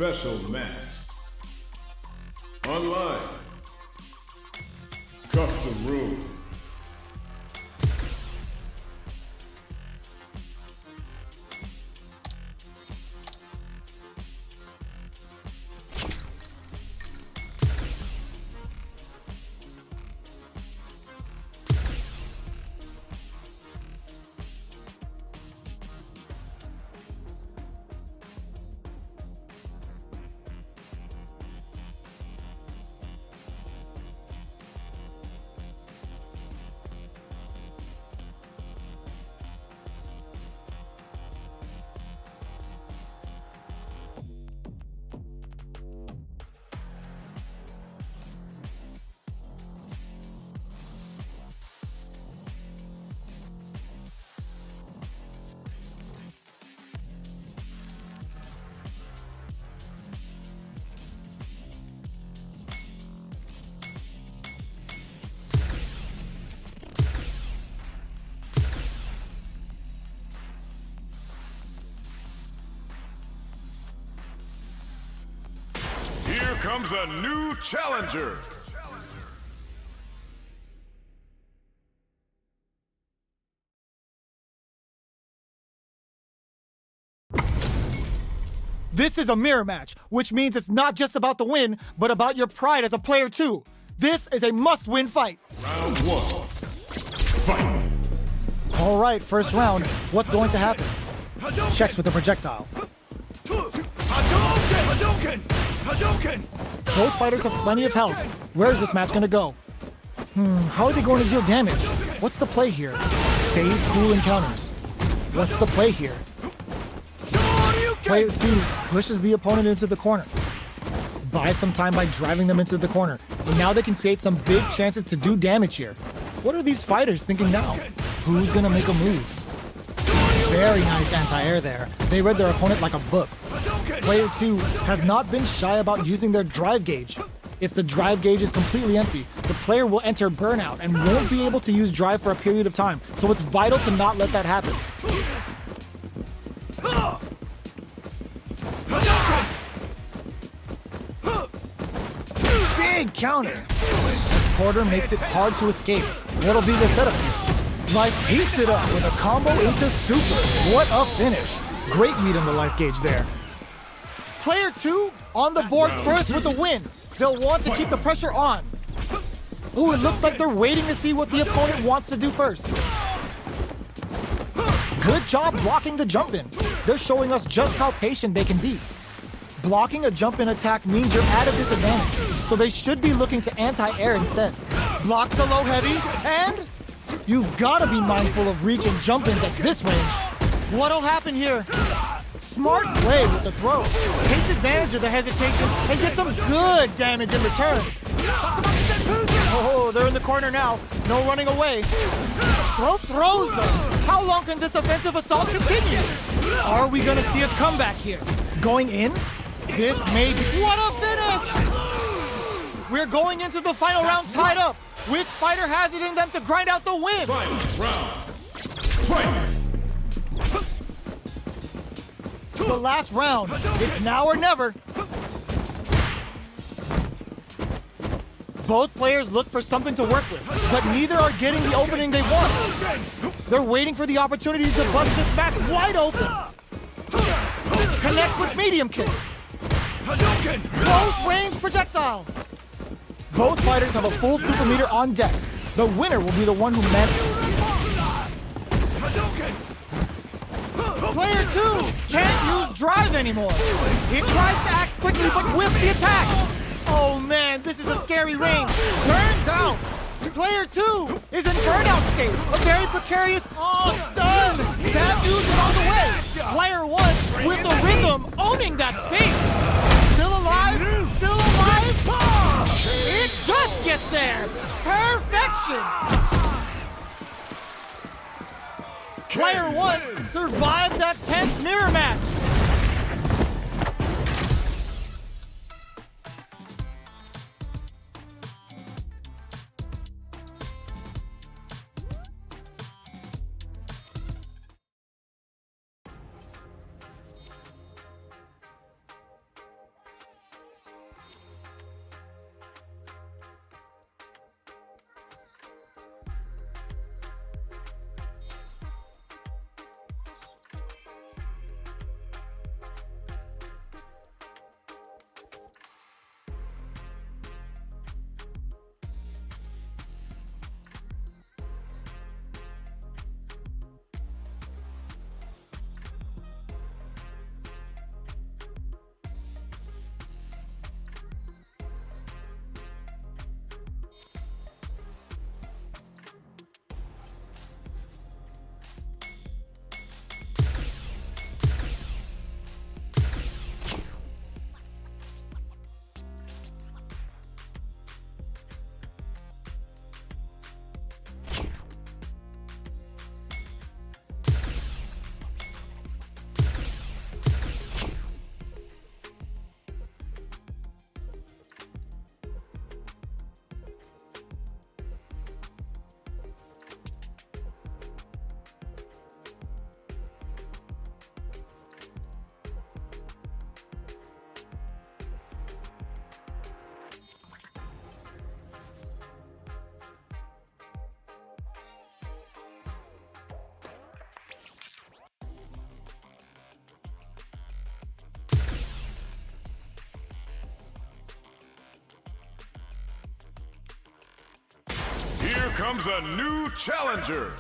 Special match. Online. Custom room. Here comes a new challenger. This is a mirror match, which means it's not just about the win, but about your pride as a player too. This is a must-win fight. Round one. Fight. All right, first round. What's going to happen? Checks with the projectile. Both fighters have plenty of health. Where is this match going to go? How are they going to deal damage? What's the play here? Stays cool and counters. What's the play here? Player 2 pushes the opponent into the corner. Buys some time by driving them into the corner. And now they can create some big chances to do damage here. What are these fighters thinking now? Who's going to make a move? Very nice anti-air there. They read their opponent like a book. Player 2 has not been shy about using their drive gauge. If the drive gauge is completely empty, the player will enter burnout and won't be able to use drive for a period of time. So it's vital to not let that happen. Big counter. Quarter makes it hard to escape. What'll be the setup here? Life heats it up with a combo into super. What a finish. Great read on the life gauge there. Player 2 on the board first with the win. They'll want to keep the pressure on. Ooh, it looks like they're waiting to see what the opponent wants to do first. Good job blocking the jump in. They're showing us just how patient they can be. Blocking a jump in attack means you're at a disadvantage, so they should be looking to anti-air instead. Blocks the low heavy, and you've got to be mindful of reach and jump ins at this range. What'll happen here? Smart play with the throw. Takes advantage of the hesitation and gets some good damage in return. Oh, they're in the corner now. No running away. Throws them. How long can this offensive assault continue? Are we going to see a comeback here? Going in? This may be... What a finish! We're going into the final round tied up. Which fighter has it in them to grind out the win? Final round. Fight. The last round. It's now or never. Both players look for something to work with, but neither are getting the opening they want. They're waiting for the opportunity to bust this match wide open. Connects with medium kick. Close range projectile. Both fighters have a full super meter on deck. The winner will be the one who manages. Player 2 can't use drive anymore. He tries to act quickly but whiffs the attack. Oh man, this is a scary range. Burns out. Player 2 is in burnout state. A very precarious stun. Bad news is on the way. Player 1 with the rhythm owning that space. Still alive? Still alive? It just gets there. Perfection. Player 1 survived that tense mirror match. comes a new challenger.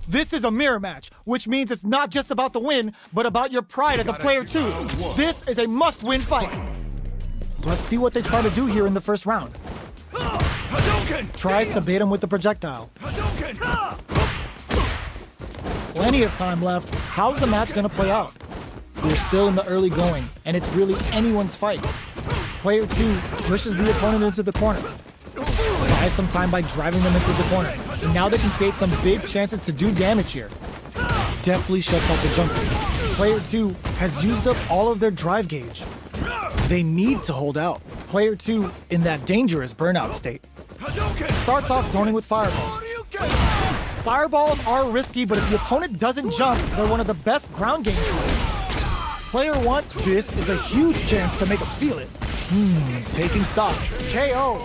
This is a mirror match, which means it's not just about the win, but about your pride as a player too. This is a must-win fight. Let's see what they try to do here in the first round. Tries to bait him with the projectile. Plenty of time left. How's the match gonna play out? We're still in the early going, and it's really anyone's fight. Player 2 pushes the opponent into the corner. Buys some time by driving them into the corner, and now they can create some big chances to do damage here. Deftly shuts out the jumper. Player 2 has used up all of their drive gauge. They need to hold out. Player 2 in that dangerous burnout state. Starts off zoning with fireballs. Fireballs are risky, but if the opponent doesn't jump, they're one of the best ground game tools. Player 1, this is a huge chance to make him feel it. Taking stock. KO.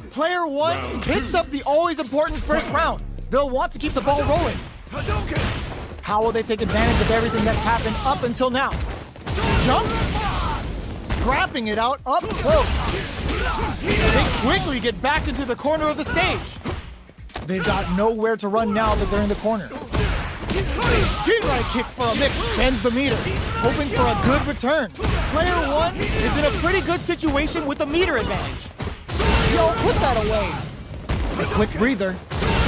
Player 1 picks up the always important first round. They'll want to keep the ball rolling. How will they take advantage of everything that's happened up until now? Jump? Scrapping it out up close. They quickly get back into the corner of the stage. They've got nowhere to run now that they're in the corner. G-right kick for a mix, bends the meter, hoping for a good return. Player 1 is in a pretty good situation with the meter advantage. Yo, put that away. A quick breather.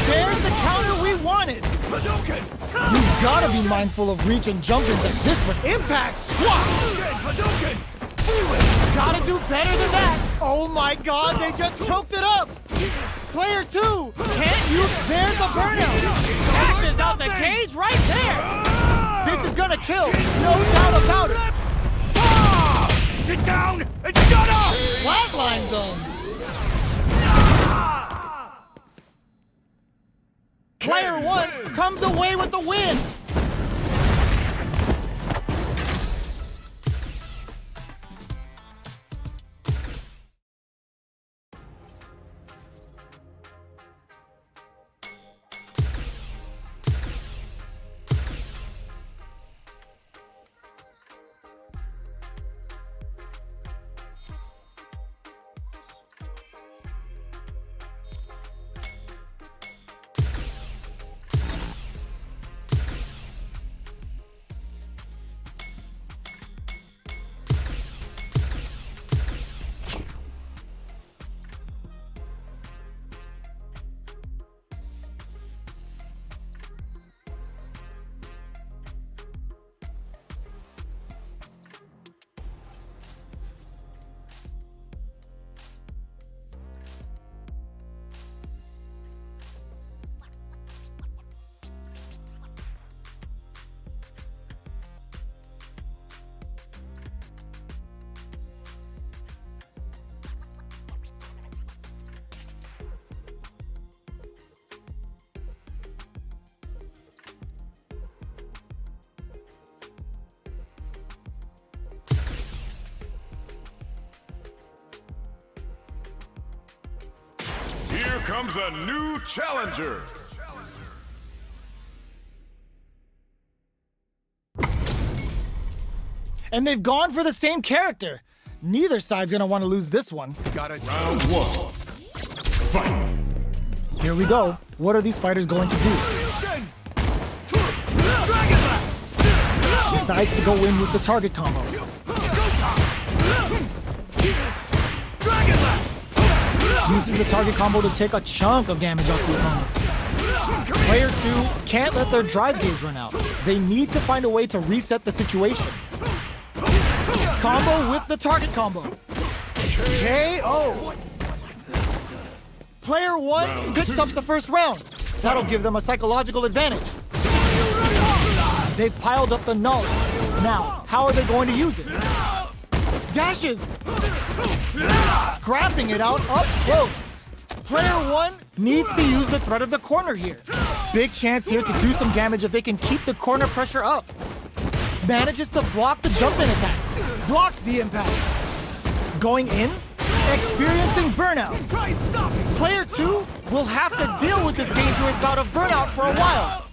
There's the counter we wanted. You've gotta be mindful of reach and jump-ins at this one. Impact squat. Gotta do better than that. Oh my God, they just choked it up. Player 2, can't you? There's the burnout. Dashes out the cage right there. This is gonna kill, no doubt about it. Sit down and shut up! Flatline zone. Player 1 comes away with the win. Here comes a new challenger. And they've gone for the same character. Neither side's gonna want to lose this one. Got it. Round 1. Fight. Here we go. What are these fighters going to do? Decides to go in with the target combo. Uses the target combo to take a chunk of damage off the opponent. Player 2 can't let their drive gauge run out. They need to find a way to reset the situation. Combo with the target combo. KO. Player 1 picks up the first round. That'll give them a psychological advantage. They've piled up the knowledge. Now, how are they going to use it? Dashes! Scrapping it out up close. Player 1 needs to use the threat of the corner here. Big chance here to do some damage if they can keep the corner pressure up. Manages to block the jump-in attack. Blocks the impact. Going in, experiencing burnout. Try and stop it. Player 2 will have to deal with this dangerous bout of burnout for a while.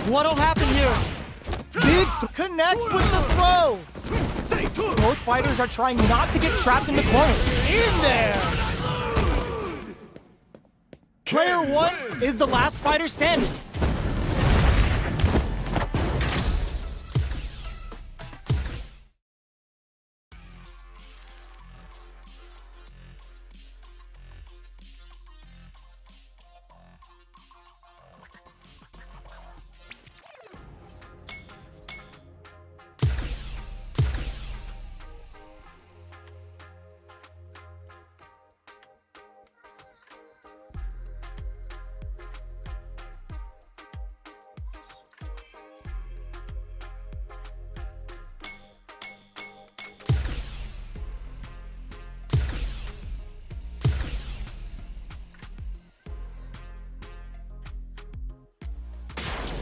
What'll happen here? Big connects with the throw. Both fighters are trying not to get trapped in the corner. In there! Player 1 is the last fighter standing.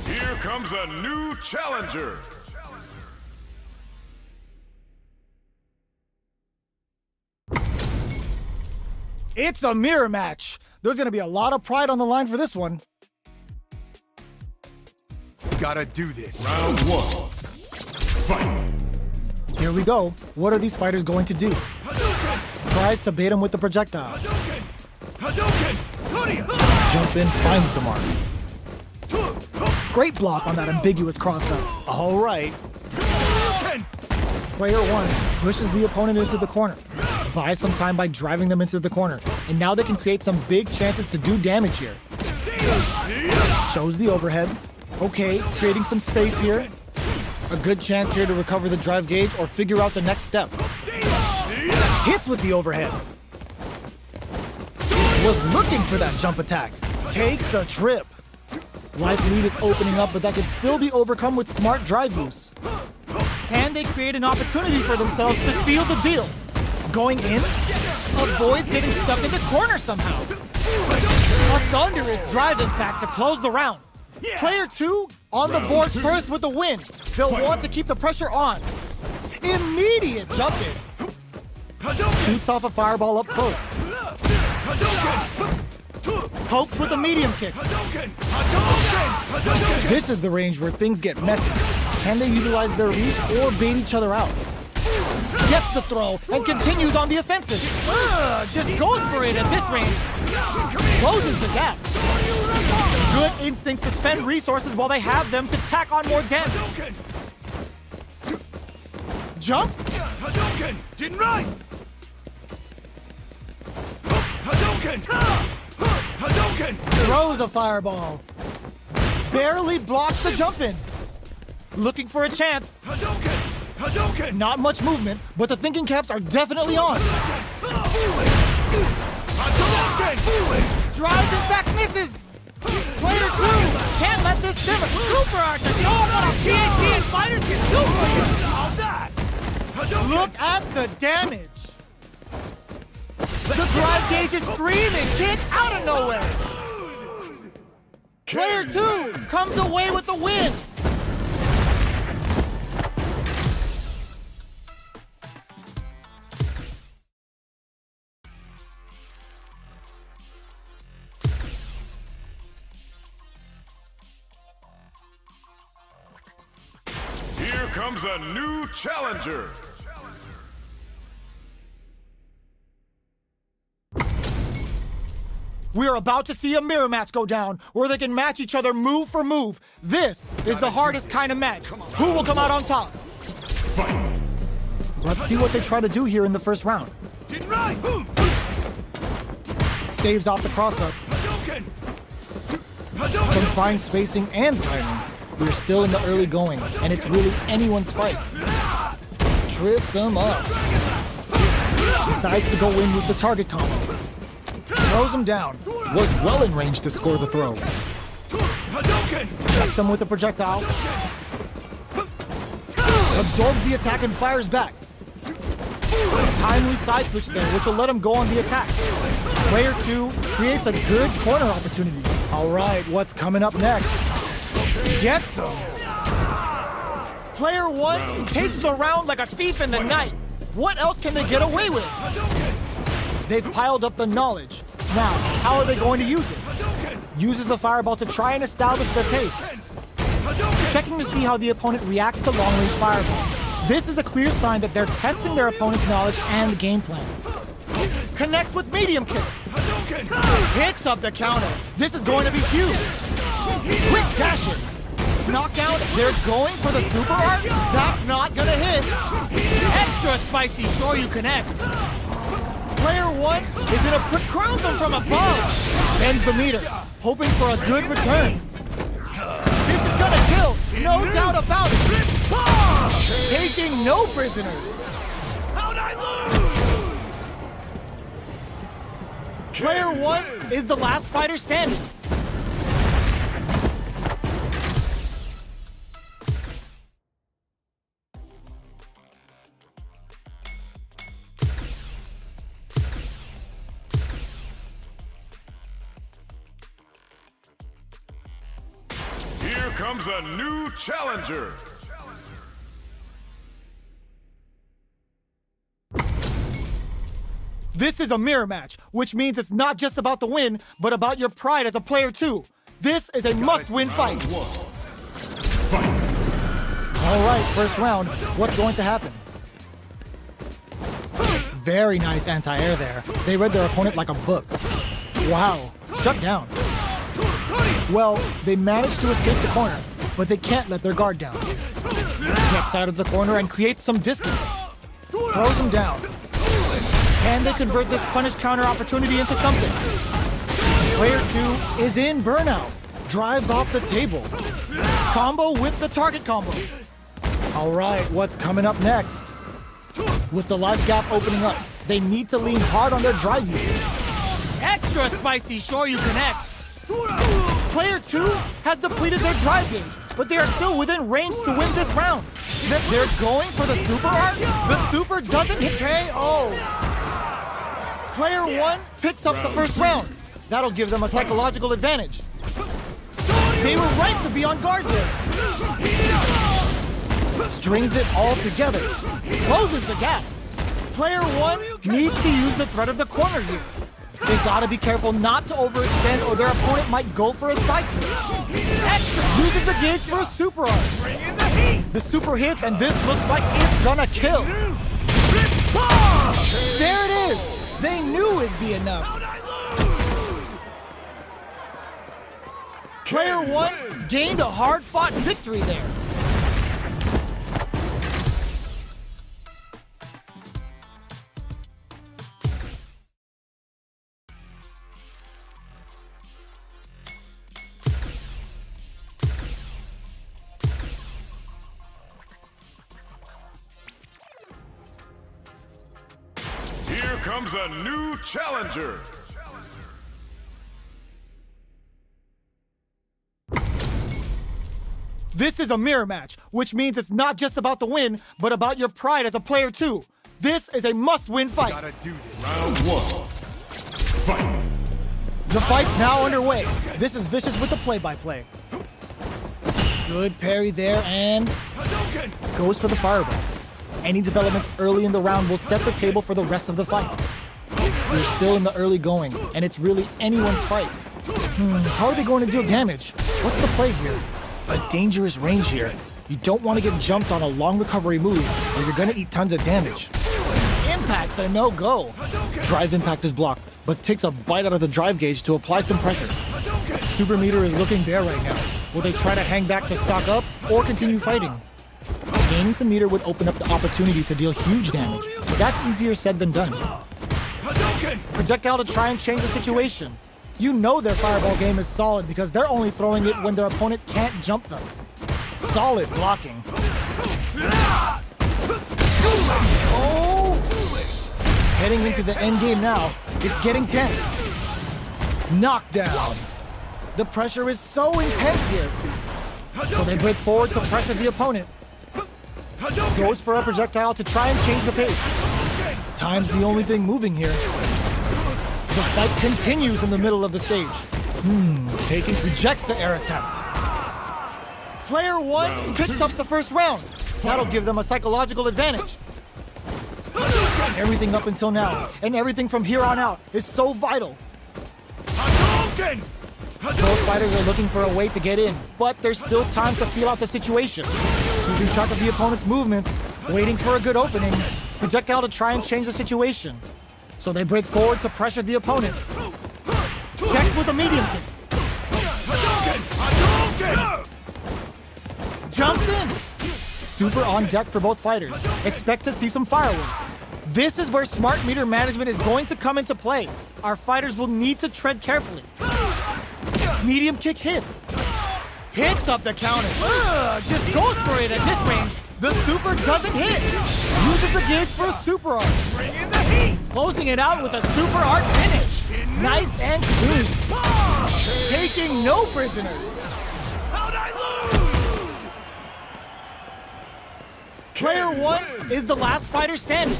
Here comes a new challenger. It's a mirror match. There's gonna be a lot of pride on the line for this one. Gotta do this. Round 1. Fight. Here we go. What are these fighters going to do? Tries to bait him with the projectile. Jump in, finds the mark. Great block on that ambiguous cross-up. All right. Player 1 pushes the opponent into the corner. Buys some time by driving them into the corner. And now they can create some big chances to do damage here. Shows the overhead. Okay, creating some space here. A good chance here to recover the drive gauge or figure out the next step. Hits with the overhead. Was looking for that jump attack. Takes a trip. Life lead is opening up, but that can still be overcome with smart drive use. Can they create an opportunity for themselves to seal the deal? Going in, avoids getting stuck in the corner somehow. A thunderous drive impact to close the round. Player 2 on the board first with a win. They'll want to keep the pressure on. Immediate jump in. Shoots off a fireball up close. Pokes with a medium kick. This is the range where things get messy. Can they utilize their reach or bait each other out? Gets the throw and continues on the offensive. Just goes for it at this range. Closes the gap. Good instincts to spend resources while they have them to tack on more damage. Jumps. Throws a fireball. Barely blocks the jump in. Looking for a chance. Not much movement, but the thinking caps are definitely on. Drives it back, misses. Player 2 can't let this simmer. Super art to show them what a PhD and fighters can do for you. Look at the damage. The drive gauge is screaming. Kick out of nowhere. Player 2 comes away with the win. Here comes a new challenger. We're about to see a mirror match go down, where they can match each other move for move. This is the hardest kind of match. Who will come out on top? Let's see what they try to do here in the first round. Staves off the cross-up. Some fine spacing and timing. We're still in the early going, and it's really anyone's fight. Trips him up. Decides to go in with the target combo. Throws him down. Was well in range to score the throw. Checks him with the projectile. Absorbs the attack and fires back. Timely side switch there, which will let him go on the attack. Player 2 creates a good corner opportunity. All right, what's coming up next? Gets him. Player 1 takes the round like a thief in the night. What else can they get away with? They've piled up the knowledge, Now, how are they going to use it? Uses the fireball to try and establish their pace. Checking to see how the opponent reacts to long-range fireball. This is a clear sign that they're testing their opponent's knowledge and game plan. Connects with medium kick. Picks up the counter. This is going to be huge. Quick dasher. Knockout. They're going for the super art. That's not gonna hit. Extra spicy Shoryu connects. Player 1 is gonna put crowns him from above. Bends the meter, hoping for a good return. This is gonna kill, no doubt about it. Taking no prisoners. How'd I lose? Player 1 is the last fighter standing. Here comes a new challenger. This is a mirror match, which means it's not just about the win, but about your pride as a player too. This is a must-win fight. All right, first round. What's going to happen? Very nice anti-air there. They read their opponent like a book. Wow, shut down. Well, they managed to escape the corner, but they can't let their guard down. Gets out of the corner and creates some distance. Throws him down. Can they convert this punish counter opportunity into something? Player 2 is in burnout. Drives off the table. Combo with the target combo. All right, what's coming up next? With the life gap opening up, they need to lean hard on their drive usage. Extra spicy Shoryu connects. Player 2 has depleted their drive gauge, but they are still within range to win this round. They're going for the super art. The super doesn't hit KO. Player 1 picks up the first round. That'll give them a psychological advantage. They were right to be on guard there. Strings it all together. Closes the gap. Player 1 needs to use the threat of the corner here. They gotta be careful not to overextend or their opponent might go for a side switch. Extra uses the gauge for a super art. The super hits and this looks like it's gonna kill. There it is. They knew it'd be enough. Player 1 gained a hard-fought victory there. Here comes a new challenger. This is a mirror match, which means it's not just about the win, but about your pride as a player too. This is a must-win fight. Gotta do this. Round 1. Fight. The fight's now underway. This is Vicious with the play-by-play. Good parry there and goes for the fireball. Any developments early in the round will set the table for the rest of the fight. We're still in the early going, and it's really anyone's fight. How are they going to deal damage? What's the play here? A dangerous range here. You don't want to get jumped on a long recovery move, or you're going to eat tons of damage. Impact's a no-go. Drive impact is blocked, but takes a bite out of the drive gauge to apply some pressure. Super meter is looking bare right now. Will they try to hang back to stock up, or continue fighting? Gaining some meter would open up the opportunity to deal huge damage, but that's easier said than done. Projectile to try and change the situation. You know their fireball game is solid because they're only throwing it when their opponent can't jump them. Solid blocking. Oh! Heading into the end game now, it's getting tense. Knockdown. The pressure is so intense here. So they break forward to pressure the opponent. Goes for a projectile to try and change the pace. Time's the only thing moving here. The fight continues in the middle of the stage. Rejects the air attempt. Player 1 picks up the first round. That'll give them a psychological advantage. Everything up until now, and everything from here on out, is so vital. Hadouken! Both fighters are looking for a way to get in, but there's still time to feel out the situation. Keeping track of the opponent's movements, waiting for a good opening, projectile to try and change the situation. So they break forward to pressure the opponent. Checks with a medium kick. Hadouken! Jumps in. Super on deck for both fighters. Expect to see some fireworks. This is where smart meter management is going to come into play. Our fighters will need to tread carefully. Medium kick hits. Picks up the counter. Just goes for it at this range. The super doesn't hit. Uses the gauge for a super art. Bring in the heat! Closing it out with a super art finish. Nice and clean. Taking no prisoners. How'd I lose? Player one is the last fighter standing.